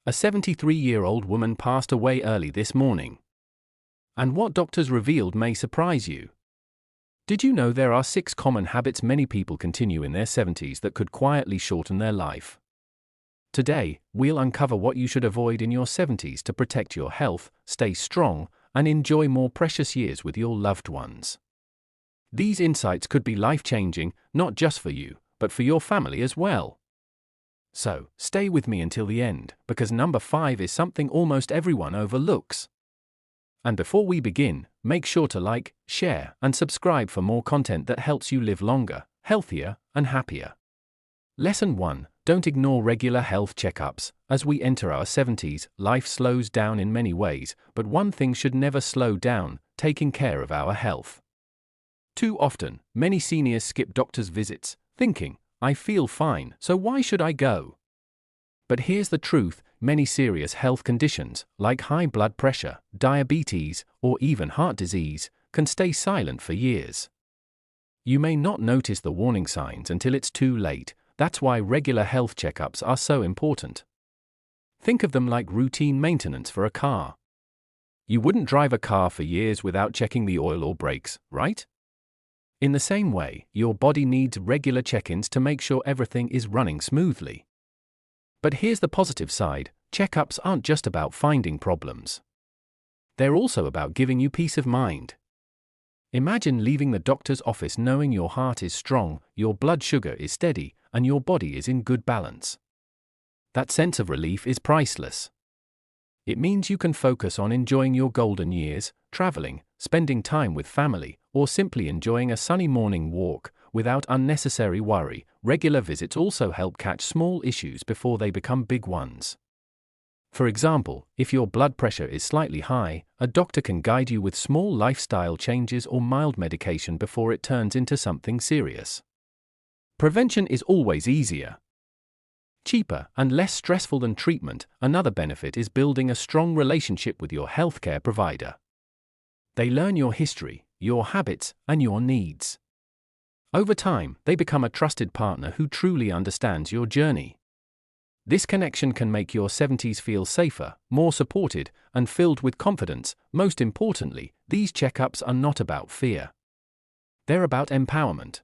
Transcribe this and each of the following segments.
A 73-year-old woman passed away early this morning. And what doctors revealed may surprise you. Did you know there are 6 common habits many people continue in their 70s that could quietly shorten their life? Today, we'll uncover what you should avoid in your 70s to protect your health, stay strong, and enjoy more precious years with your loved ones. These insights could be life-changing, not just for you, but for your family as well. So, stay with me until the end, because number 5 is something almost everyone overlooks. And before we begin, make sure to like, share, and subscribe for more content that helps you live longer, healthier, and happier. Lesson 1. Don't ignore regular health checkups. As we enter our 70s, life slows down in many ways, but one thing should never slow down: taking care of our health. Too often, many seniors skip doctor's visits, thinking, "I feel fine, so why should I go?" But here's the truth: many serious health conditions, like high blood pressure, diabetes, or even heart disease, can stay silent for years. You may not notice the warning signs until it's too late. That's why regular health checkups are so important. Think of them like routine maintenance for a car. You wouldn't drive a car for years without checking the oil or brakes, right? In the same way, your body needs regular check-ins to make sure everything is running smoothly. But here's the positive side: checkups aren't just about finding problems. They're also about giving you peace of mind. Imagine leaving the doctor's office knowing your heart is strong, your blood sugar is steady, and your body is in good balance. That sense of relief is priceless. It means you can focus on enjoying your golden years, traveling, spending time with family, or simply enjoying a sunny morning walk without unnecessary worry. Regular visits also help catch small issues before they become big ones. For example, if your blood pressure is slightly high, a doctor can guide you with small lifestyle changes or mild medication before it turns into something serious. Prevention is always easier, cheaper, and less stressful than treatment. Another benefit is building a strong relationship with your healthcare provider. They learn your history, your habits, and your needs. Over time, they become a trusted partner who truly understands your journey. This connection can make your 70s feel safer, more supported, and filled with confidence. Most importantly, these checkups are not about fear. They're about empowerment.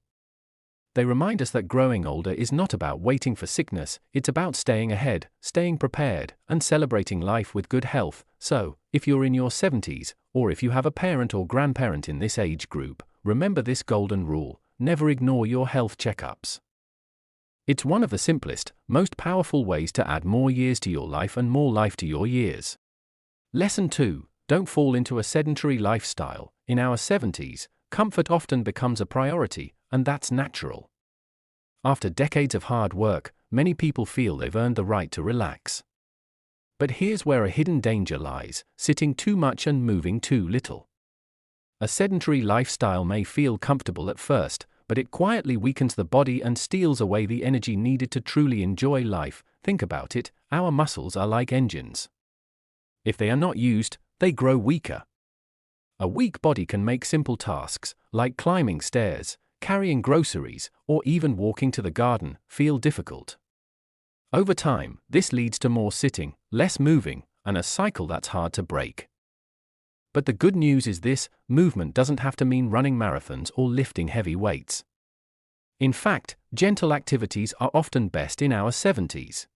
They remind us that growing older is not about waiting for sickness, it's about staying ahead, staying prepared, and celebrating life with good health. So, if you're in your 70s, or if you have a parent or grandparent in this age group, remember this golden rule: never ignore your health checkups. It's one of the simplest, most powerful ways to add more years to your life and more life to your years. Lesson 2. Don't fall into a sedentary lifestyle. In our 70s, comfort often becomes a priority, and that's natural. After decades of hard work, many people feel they've earned the right to relax. But here's where a hidden danger lies: sitting too much and moving too little. A sedentary lifestyle may feel comfortable at first, but it quietly weakens the body and steals away the energy needed to truly enjoy life. Think about it: our muscles are like engines. If they are not used, they grow weaker. A weak body can make simple tasks, like climbing stairs, carrying groceries, or even walking to the garden, feel difficult. Over time, this leads to more sitting, less moving, and a cycle that's hard to break. But the good news is this: movement doesn't have to mean running marathons or lifting heavy weights. In fact, gentle activities are often best in our 70s.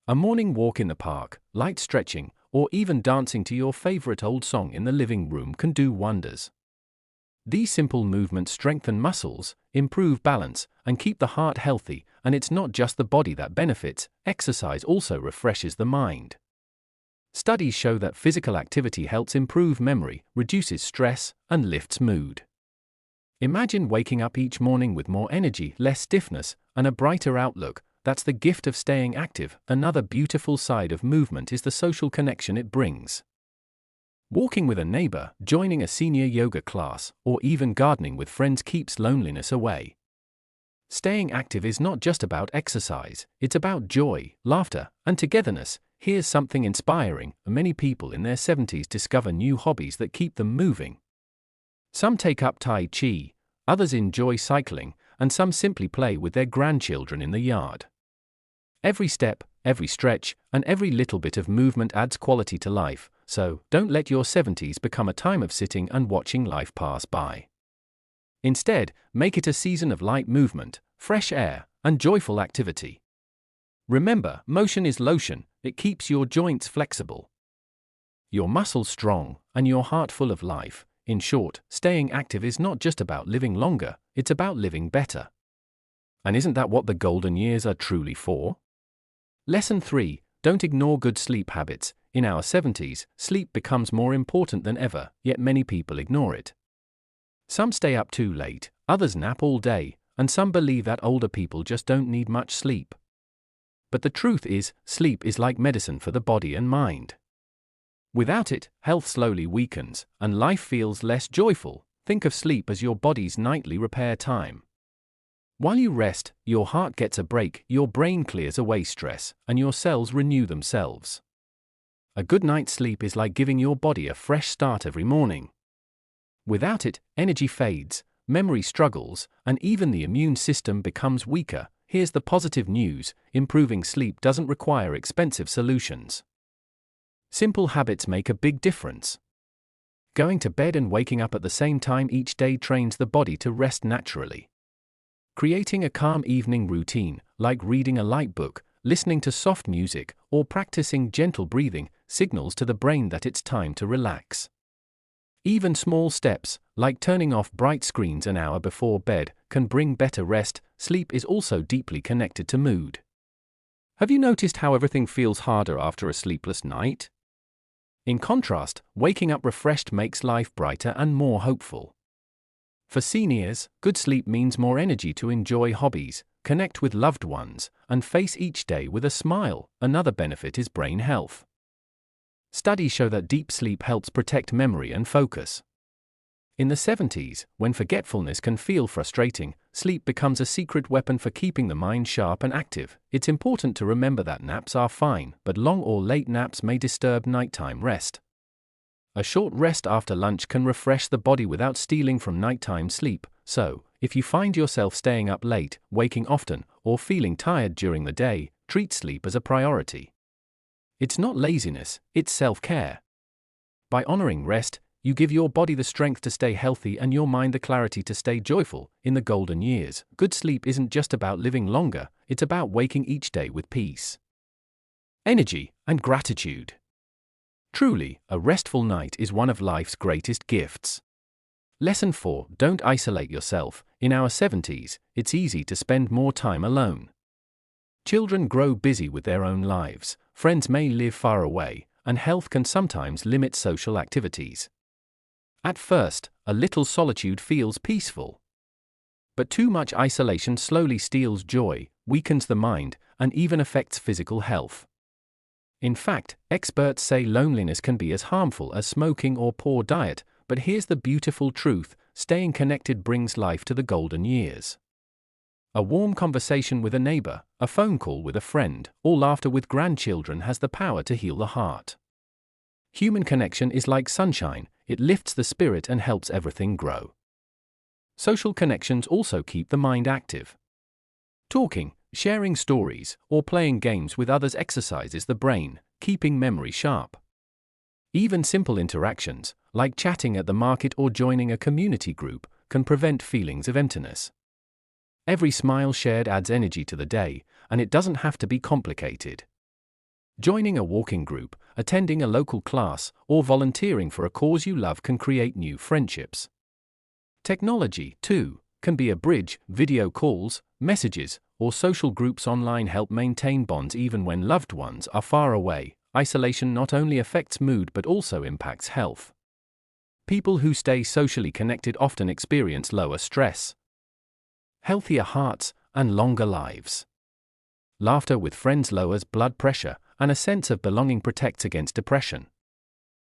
A morning walk in the park, light stretching, or even dancing to your favorite old song in the living room can do wonders. These simple movements strengthen muscles, improve balance, and keep the heart healthy. And it's not just the body that benefits, exercise also refreshes the mind. Studies show that physical activity helps improve memory, reduces stress, and lifts mood. Imagine waking up each morning with more energy, less stiffness, and a brighter outlook. That's the gift of staying active. Another beautiful side of movement is the social connection it brings. Walking with a neighbor, joining a senior yoga class, or even gardening with friends keeps loneliness away. Staying active is not just about exercise, it's about joy, laughter, and togetherness. Here's something inspiring: many people in their 70s discover new hobbies that keep them moving. Some take up Tai Chi, others enjoy cycling, and some simply play with their grandchildren in the yard. Every step, every stretch, and every little bit of movement adds quality to life, so don't let your 70s become a time of sitting and watching life pass by. Instead, make it a season of light movement, fresh air, and joyful activity. Remember, motion is lotion, it keeps your joints flexible, your muscles strong, and your heart full of life. In short, staying active is not just about living longer, it's about living better. And isn't that what the golden years are truly for? Lesson 3. Don't ignore good sleep habits. In our 70s, sleep becomes more important than ever, yet many people ignore it. Some stay up too late, others nap all day, and some believe that older people just don't need much sleep. But the truth is, sleep is like medicine for the body and mind. Without it, health slowly weakens, and life feels less joyful. Think of sleep as your body's nightly repair time. While you rest, your heart gets a break, your brain clears away stress, and your cells renew themselves. A good night's sleep is like giving your body a fresh start every morning. Without it, energy fades, memory struggles, and even the immune system becomes weaker. Here's the positive news: improving sleep doesn't require expensive solutions. Simple habits make a big difference. Going to bed and waking up at the same time each day trains the body to rest naturally. Creating a calm evening routine, like reading a light book, listening to soft music, or practicing gentle breathing, signals to the brain that it's time to relax. Even small steps, like turning off bright screens an hour before bed, can bring better rest. Sleep is also deeply connected to mood. Have you noticed how everything feels harder after a sleepless night? In contrast, waking up refreshed makes life brighter and more hopeful. For seniors, good sleep means more energy to enjoy hobbies, connect with loved ones, and face each day with a smile. Another benefit is brain health. Studies show that deep sleep helps protect memory and focus. In the 70s, when forgetfulness can feel frustrating, sleep becomes a secret weapon for keeping the mind sharp and active. It's important to remember that naps are fine, but long or late naps may disturb nighttime rest. A short rest after lunch can refresh the body without stealing from nighttime sleep, so, if you find yourself staying up late, waking often, or feeling tired during the day, treat sleep as a priority. It's not laziness, it's self-care. By honoring rest, you give your body the strength to stay healthy and your mind the clarity to stay joyful. In the golden years, good sleep isn't just about living longer, it's about waking each day with peace, energy, and gratitude. Truly, a restful night is one of life's greatest gifts. Lesson 4. Don't isolate yourself. In our 70s, it's easy to spend more time alone. Children grow busy with their own lives, friends may live far away, and health can sometimes limit social activities. At first, a little solitude feels peaceful. But too much isolation slowly steals joy, weakens the mind, and even affects physical health. In fact, experts say loneliness can be as harmful as smoking or poor diet, but here's the beautiful truth: staying connected brings life to the golden years. A warm conversation with a neighbor, a phone call with a friend, or laughter with grandchildren has the power to heal the heart. Human connection is like sunshine, it lifts the spirit and helps everything grow. Social connections also keep the mind active. Talking, sharing stories, or playing games with others exercises the brain, keeping memory sharp. Even simple interactions, like chatting at the market or joining a community group, can prevent feelings of emptiness. Every smile shared adds energy to the day, and it doesn't have to be complicated. Joining a walking group, attending a local class, or volunteering for a cause you love can create new friendships. Technology, too, can be a bridge. Video calls, messages, or social groups online help maintain bonds even when loved ones are far away. Isolation not only affects mood but also impacts health. People who stay socially connected often experience lower stress, healthier hearts, and longer lives. Laughter with friends lowers blood pressure, and a sense of belonging protects against depression.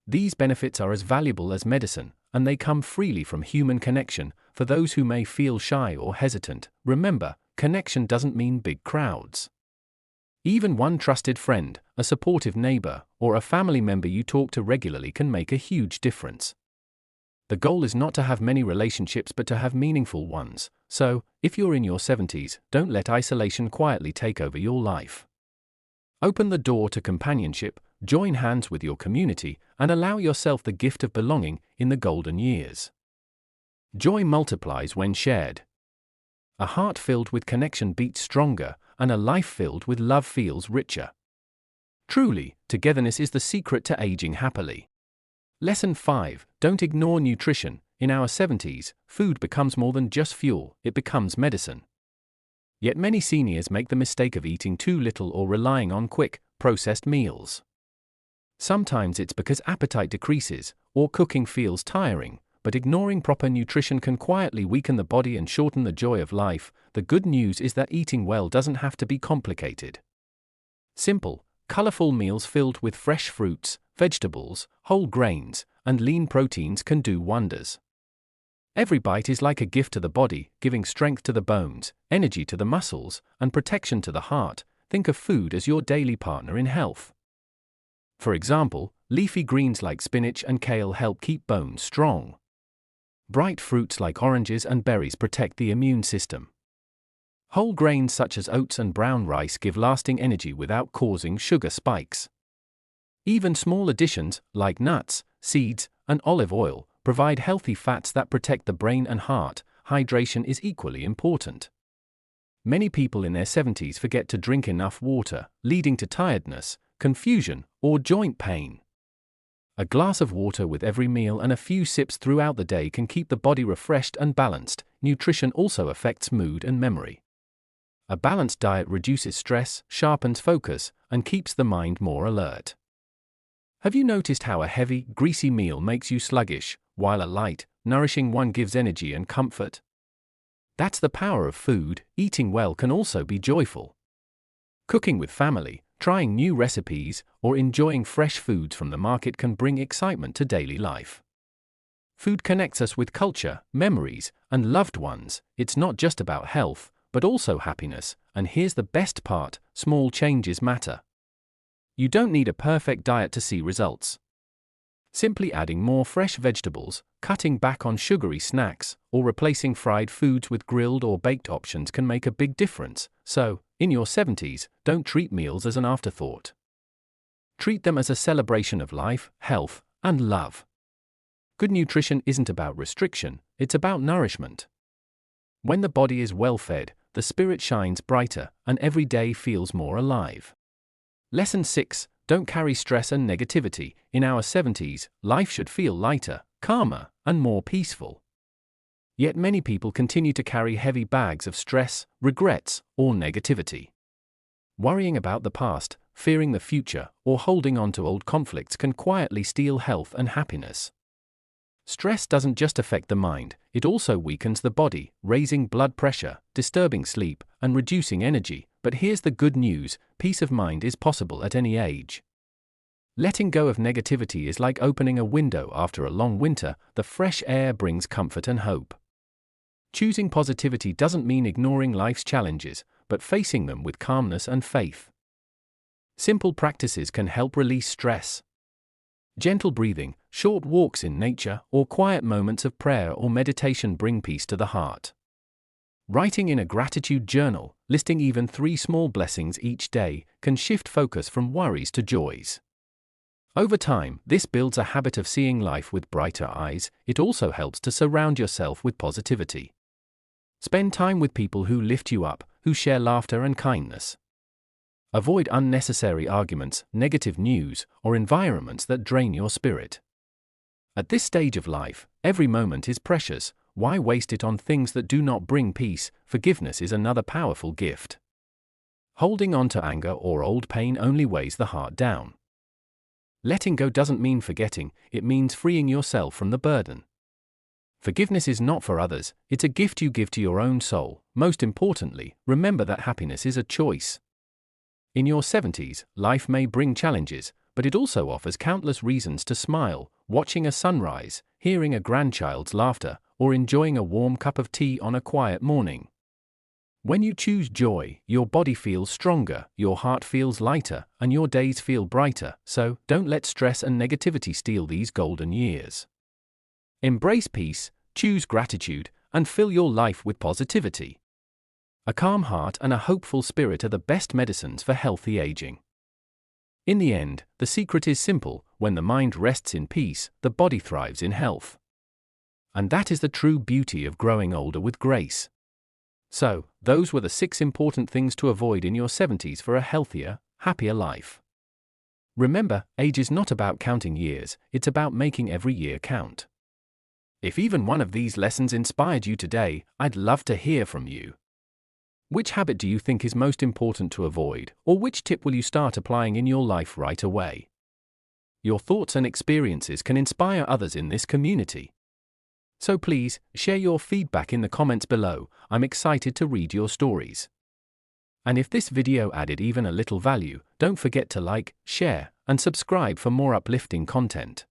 These benefits are as valuable as medicine, and they come freely from human connection. For those who may feel shy or hesitant, remember, connection doesn't mean big crowds. Even one trusted friend, a supportive neighbor, or a family member you talk to regularly can make a huge difference. The goal is not to have many relationships but to have meaningful ones. So, if you're in your 70s, don't let isolation quietly take over your life. Open the door to companionship, join hands with your community, and allow yourself the gift of belonging in the golden years. Joy multiplies when shared. A heart filled with connection beats stronger, and a life filled with love feels richer. Truly, togetherness is the secret to aging happily. Lesson 5. Don't ignore nutrition. In our 70s, food becomes more than just fuel, it becomes medicine. Yet many seniors make the mistake of eating too little or relying on quick, processed meals. Sometimes it's because appetite decreases, or cooking feels tiring, but ignoring proper nutrition can quietly weaken the body and shorten the joy of life. The good news is that eating well doesn't have to be complicated. Simple, colorful meals filled with fresh fruits, vegetables, whole grains, and lean proteins can do wonders. Every bite is like a gift to the body, giving strength to the bones, energy to the muscles, and protection to the heart. Think of food as your daily partner in health. For example, leafy greens like spinach and kale help keep bones strong. Bright fruits like oranges and berries protect the immune system. Whole grains such as oats and brown rice give lasting energy without causing sugar spikes. Even small additions, like nuts, seeds, and olive oil, provide healthy fats that protect the brain and heart. Hydration is equally important. Many people in their 70s forget to drink enough water, leading to tiredness, confusion, or joint pain. A glass of water with every meal and a few sips throughout the day can keep the body refreshed and balanced. Nutrition also affects mood and memory. A balanced diet reduces stress, sharpens focus, and keeps the mind more alert. Have you noticed how a heavy, greasy meal makes you sluggish, while a light, nourishing one gives energy and comfort? That's the power of food. Eating well can also be joyful. Cooking with family, trying new recipes, or enjoying fresh foods from the market can bring excitement to daily life. Food connects us with culture, memories, and loved ones. It's not just about health, but also happiness. And here's the best part: small changes matter. You don't need a perfect diet to see results. Simply adding more fresh vegetables, cutting back on sugary snacks, or replacing fried foods with grilled or baked options can make a big difference. So, in your 70s, don't treat meals as an afterthought. Treat them as a celebration of life, health, and love. Good nutrition isn't about restriction, it's about nourishment. When the body is well fed, the spirit shines brighter, and every day feels more alive. Lesson 6. Don't carry stress and negativity. In our 70s, life should feel lighter, calmer, and more peaceful. Yet many people continue to carry heavy bags of stress, regrets, or negativity. Worrying about the past, fearing the future, or holding on to old conflicts can quietly steal health and happiness. Stress doesn't just affect the mind, it also weakens the body, raising blood pressure, disturbing sleep, and reducing energy. But here's the good news: peace of mind is possible at any age. Letting go of negativity is like opening a window after a long winter. The fresh air brings comfort and hope. Choosing positivity doesn't mean ignoring life's challenges, but facing them with calmness and faith. Simple practices can help release stress. Gentle breathing, short walks in nature, or quiet moments of prayer or meditation bring peace to the heart. Writing in a gratitude journal, listing even 3 small blessings each day, can shift focus from worries to joys. Over time, this builds a habit of seeing life with brighter eyes. It also helps to surround yourself with positivity. Spend time with people who lift you up, who share laughter and kindness. Avoid unnecessary arguments, negative news, or environments that drain your spirit. At this stage of life, every moment is precious. Why waste it on things that do not bring peace? Forgiveness is another powerful gift. Holding on to anger or old pain only weighs the heart down. Letting go doesn't mean forgetting, it means freeing yourself from the burden. Forgiveness is not for others, it's a gift you give to your own soul. Most importantly, remember that happiness is a choice. In your 70s, life may bring challenges, but it also offers countless reasons to smile: watching a sunrise, hearing a grandchild's laughter, or enjoying a warm cup of tea on a quiet morning. When you choose joy, your body feels stronger, your heart feels lighter, and your days feel brighter. So, don't let stress and negativity steal these golden years. Embrace peace, choose gratitude, and fill your life with positivity. A calm heart and a hopeful spirit are the best medicines for healthy aging. In the end, the secret is simple: when the mind rests in peace, the body thrives in health. And that is the true beauty of growing older with grace. So, those were the 6 important things to avoid in your 70s for a healthier, happier life. Remember, age is not about counting years, it's about making every year count. If even one of these lessons inspired you today, I'd love to hear from you. Which habit do you think is most important to avoid, or which tip will you start applying in your life right away? Your thoughts and experiences can inspire others in this community. So please, share your feedback in the comments below. I'm excited to read your stories. And if this video added even a little value, don't forget to like, share, and subscribe for more uplifting content.